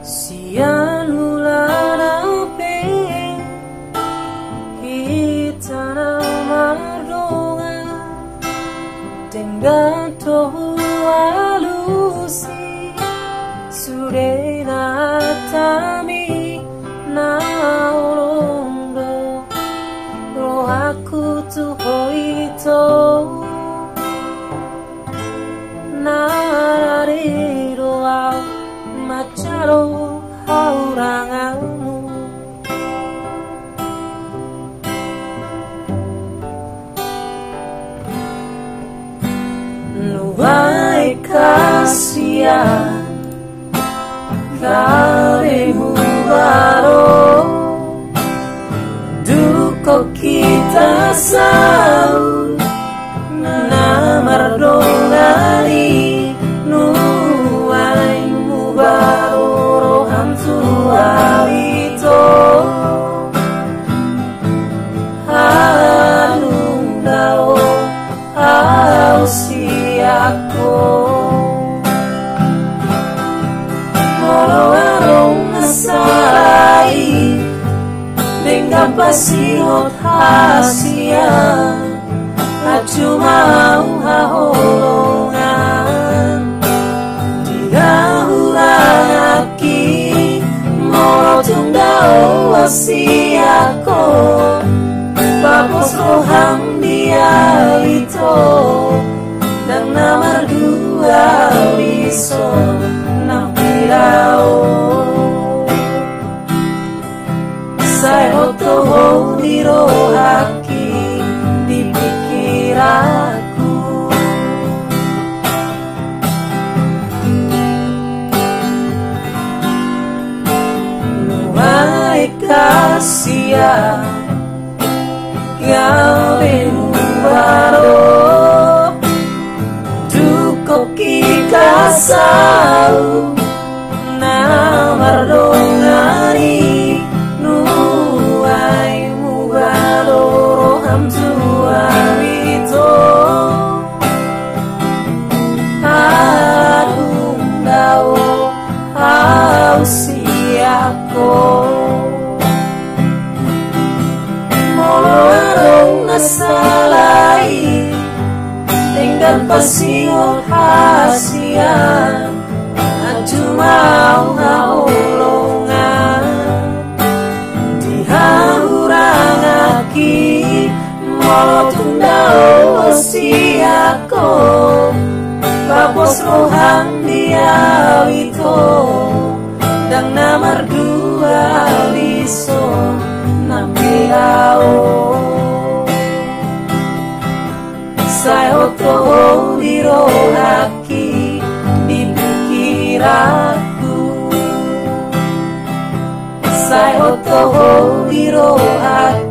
Sian ulan api hitana mardonga dengan tohu alusi surena tami naolondo rohaku tuhoito narariro au macaro hauranganmu nuai kasihan kalimu baru duko kita sau namar dongani nuai mu baru roham tualito halung dao ausiako moro-arong nasarai dengan pasihot hasian acu mau haholongan digahurang aki moro tundao wasiako papos roham dia itu dan nomor dua liso nampirao saya otoho diro haki di pikiranku nuai kasihan kalimu baru duko kita sau namar dongani nuai mu baru roham tuarito adung dao ausiako nasalai dengan pasihot hasian acu mau haulongan dihahurang aki molo tundao wasiako babos rohang dia itu dan nomor dua liso nampirao saya otoho diro haki di pikiranku saya otoho diro haki